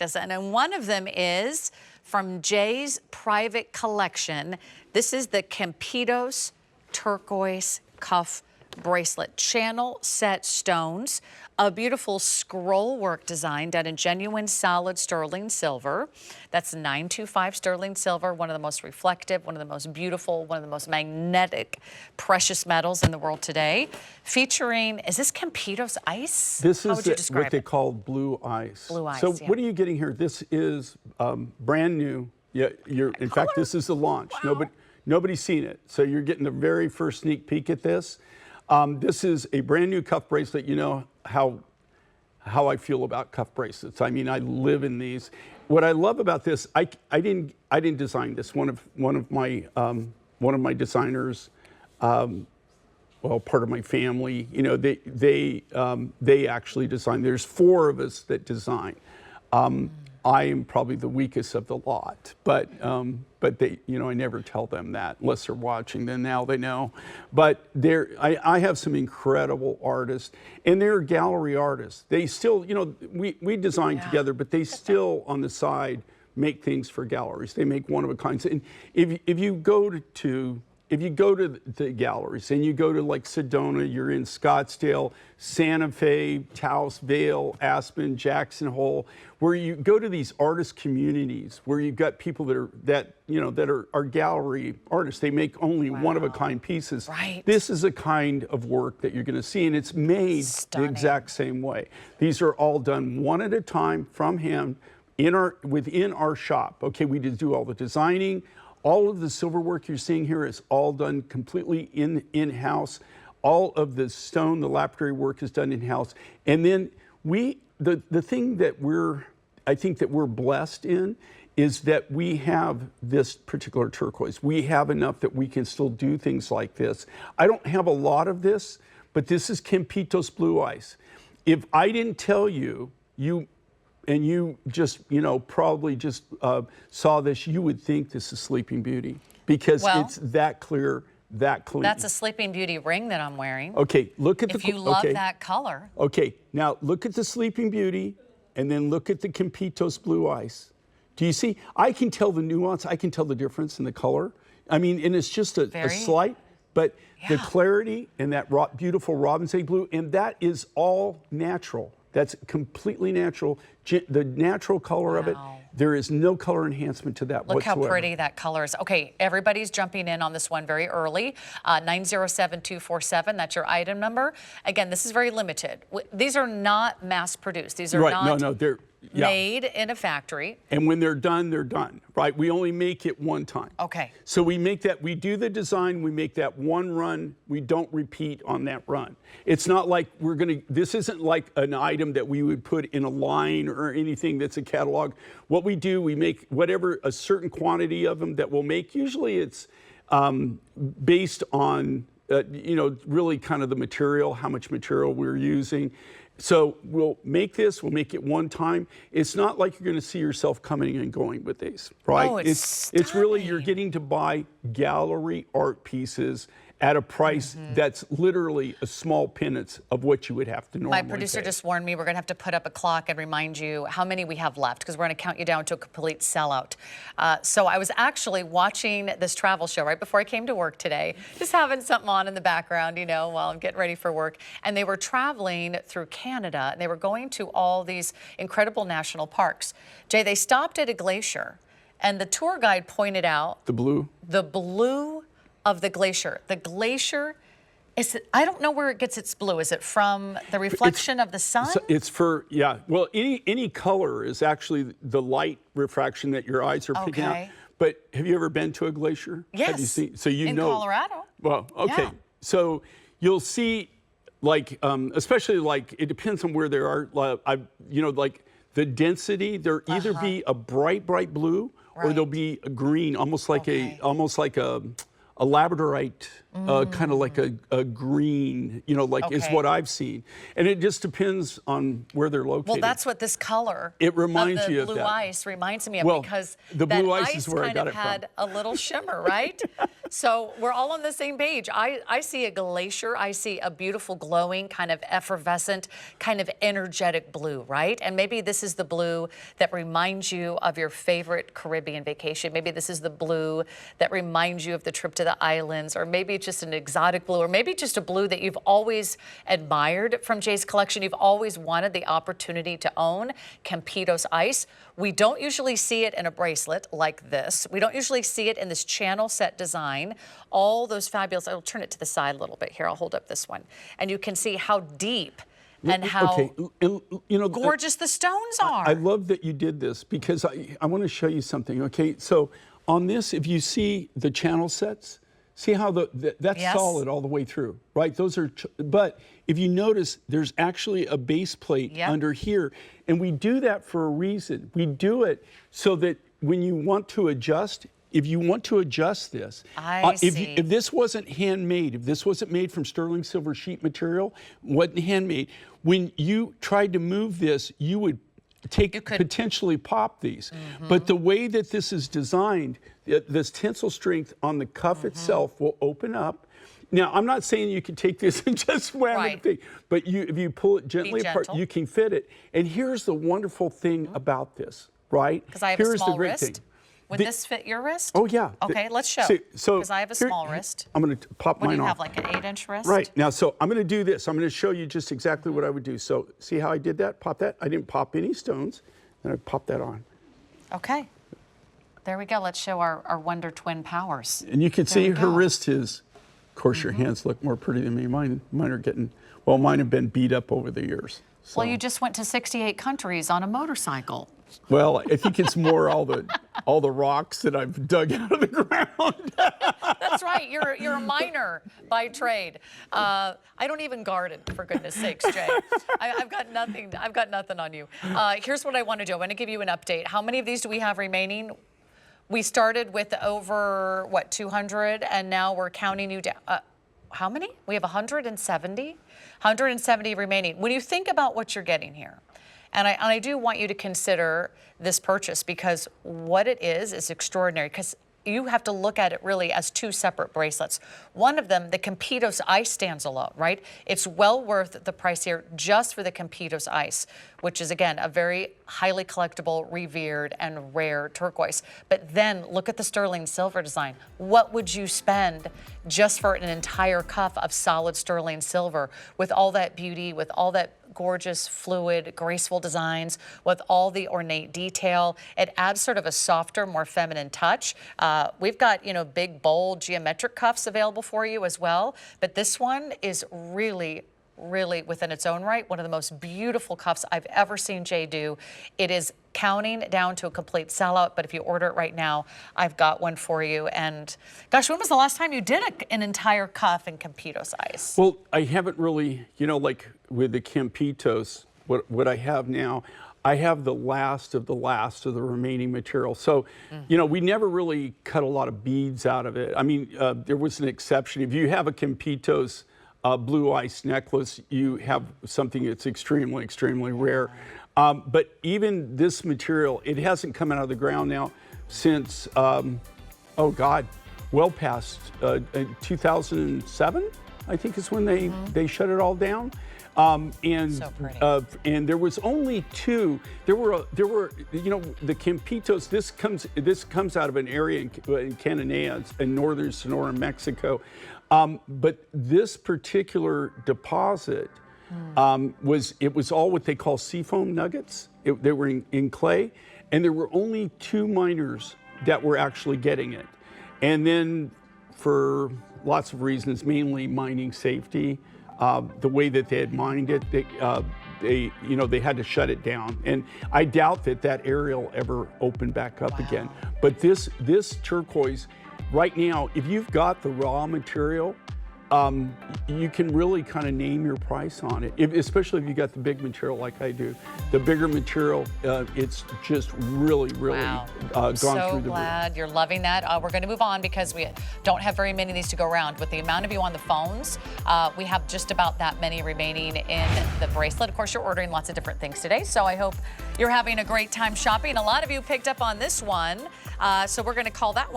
And one of them is from Jay's private collection. This is the Campitos Turquoise cuff bracelet, channel set stones, a beautiful scroll work design done in genuine solid sterling silver. That's 925 sterling silver, one of the most reflective, one of the most beautiful, one of the most magnetic precious metals in the world today. Featuring, is this Campitos ice? This is what they call blue ice. Blue ice, So yeah. what are you getting here? This is brand new. Yeah, in fact, this is the launch. Wow. Nobody's seen it. So you're getting the very first sneak peek at this. This is a brand new cuff bracelet. You know how I feel about cuff bracelets. I mean, I live in these. What I love about this, I didn't design this. One of my designers, well, part of my family, you know, they actually designed. There's 4 of us that design. I am probably the weakest of the lot, but they, you know, I never tell them that unless they're watching. Then now they know. But I have some incredible artists, and they're gallery artists. They still, you know, we design together, but they still on the side make things for galleries. They make one of a kinds. And if you go to the galleries and you go to like Sedona, you're in Scottsdale, Santa Fe, Taos Vale, Aspen, Jackson Hole, where you go to these artist communities where you've got people that are gallery artists. They make only one of a kind pieces. Right. This is a kind of work that you're going to see, and it's made the exact same way. These are all done one at a time from hand within our shop. Okay, we just do all the designing. All of the silver work you're seeing here is all done completely in-house. All of the stone, the lapidary work is done in-house. And then the thing that I think that we're blessed in is that we have this particular turquoise. We have enough that we can still do things like this. I don't have a lot of this, but this is Campitos blue ice. If I didn't tell you, and you just, you know, probably just saw this, you would think this is Sleeping Beauty because it's that clear, that clean. That's a Sleeping Beauty ring that I'm wearing. Okay, look at if you love that color. Okay, now look at the Sleeping Beauty and then look at the Campitos blue ice. Do you see? I can tell the nuance. I can tell the difference in the color. I mean, and it's just a slight, but the clarity and that beautiful robin's egg blue, and that is all natural. That's completely natural. The natural color of it, there is no color enhancement to that whatsoever. Look how pretty that color is. Okay, everybody's jumping in on this one very early. 907247, that's your item number. Again, this is very limited. These are not mass produced. These are not they're made in a factory. And when they're done, right? We only make it one time. Okay. So we do the design, we make that one run, we don't repeat on that run. It's not like this isn't like an item that we would put in a line or anything that's a catalog. What we do, we make a certain quantity of them that we'll make. Usually it's based on, you know, really kind of the material, how much material we're using. So we'll make it one time. It's not like you're going to see yourself coming and going with these, right? Oh, it's really, you're getting to buy gallery art pieces at a price that's literally a small pittance of what you would have to normally My producer pay. just warned me we're going to have to put up a clock and remind you how many we have left because we're going to count you down to a complete sellout. So I was actually watching this travel show right before I came to work today, just having something on in the background, you know, while I'm getting ready for work. And they were traveling through Canada, and they were going to all these incredible national parks. Jay, they stopped at a glacier, and the tour guide pointed out the blue of the glacier. The glacier, I don't know where it gets its blue. Is it from the reflection of the sun? It's well, any color is actually the light refraction that your eyes are picking out. But have you ever been to a glacier? Yes. Have you seen? So you in know. Colorado. Well, okay. Yeah. So you'll see, like, especially like, it depends on where there are, you know, like the density, there either be a bright blue or there'll be a green, almost like a labradorite, kind of like a green, you know, like is what I've seen. And it just depends on where they're located. Well, that's what this color reminds you of blue that. Ice reminds me of, because the blue ice ice is where I got it from. had a little shimmer, right? So we're all on the same page. I see a glacier. I see a beautiful, glowing, kind of effervescent, kind of energetic blue, right? And maybe this is the blue that reminds you of your favorite Caribbean vacation. Maybe this is the blue that reminds you of the trip to the islands, or maybe it's just an exotic blue, or maybe just a blue that you've always admired from Jay's collection. You've always wanted the opportunity to own Campitos ice. We don't usually see it in a bracelet like this. We don't usually see it in this channel set design. All those fabulous, I'll turn it to the side a little bit here. I'll hold up this one. And you can see how deep and how gorgeous the stones are. I love that you did this because I want to show you something. Okay, so on this, if you see the channel sets, see how that's solid all the way through, right? Those are, but if you notice, there's actually a base plate under here. And we do that for a reason. We do it so that when you want to adjust, if you want to adjust this, if this wasn't handmade, if this wasn't made from sterling silver sheet material, wasn't handmade, when you tried to move this, you would potentially pop these. But the way that this is designed, this tensile strength on the cuff itself will open up. Now, I'm not saying you can take this and just wham it, thing, but if you pull it gently apart, you can fit it. And here's the wonderful thing about this, right? Because I have a small wrist. Would this fit your wrist? Oh, yeah. Okay, let's show. Because I have a small wrist. I'm going to pop mine off. What do you have, like an 8-inch wrist? Right. Now, so I'm going to do this. I'm going to show you just exactly what I would do. So see how I did that? Pop that. I didn't pop any stones. Then I pop that on. Okay. There we go. Let's show our Wonder Twin powers. And you can see her wrist is, of course, your hands look more pretty than me. Mine are getting, well, mine have been beat up over the years. So. Well, you just went to 68 countries on a motorcycle. Well, I think it's more all the rocks that I've dug out of the ground. That's right. You're a miner by trade. I don't even garden, for goodness sakes, Jay. I've got nothing. I've got nothing on you. Here's what I want to do. I want to give you an update. How many of these do we have remaining? We started with over 200, and now we're counting you down. How many? We have 170. 170 remaining. When you think about what you're getting here. And I do want you to consider this purchase because what it is extraordinary because you have to look at it really as two separate bracelets. One of them, the Campitos ice stands alone, right? It's well worth the price here just for the Campitos ice, which is, again, a very highly collectible, revered, and rare turquoise. But then look at the sterling silver design. What would you spend just for an entire cuff of solid sterling silver with all that beauty, with all that gorgeous, fluid, graceful designs with all the ornate detail? It adds sort of a softer, more feminine touch. We've got, big, bold, geometric cuffs available for you as well. But this one is really, really, within its own right, one of the most beautiful cuffs I've ever seen Jay do. It is counting down to a complete sellout, but if you order it right now, I've got one for you. And gosh, when was the last time you did an entire cuff in Campitos ice? Well, I haven't really, like with the Campitos, what I have now, I have the last of the remaining material. So, we never really cut a lot of beads out of it. I mean, there was an exception. If you have a Campitos blue ice necklace, you have something that's extremely, extremely rare. But even this material, it hasn't come out of the ground now since, well past 2007, I think is when they shut it all down. So pretty. And there was only two. There were the Campitos. This comes out of an area in Cananea, in northern Sonora, Mexico. But this particular deposit was all what they call seafoam nuggets. They were in clay, and there were only two miners that were actually getting it. And then, for lots of reasons, mainly mining safety. The way that they had mined it, they had to shut it down, and I doubt that area will ever open back up again. But this turquoise, right now, if you've got the raw material, you can really kind of name your price on it, especially if you got the big material like I do. The bigger material, it's just really, really gone through the roof. So glad you're loving that. We're going to move on because we don't have very many of these to go around. With the amount of you on the phones, we have just about that many remaining in the bracelet. Of course, you're ordering lots of different things today, so I hope you're having a great time shopping. A lot of you picked up on this one, so we're going to call that one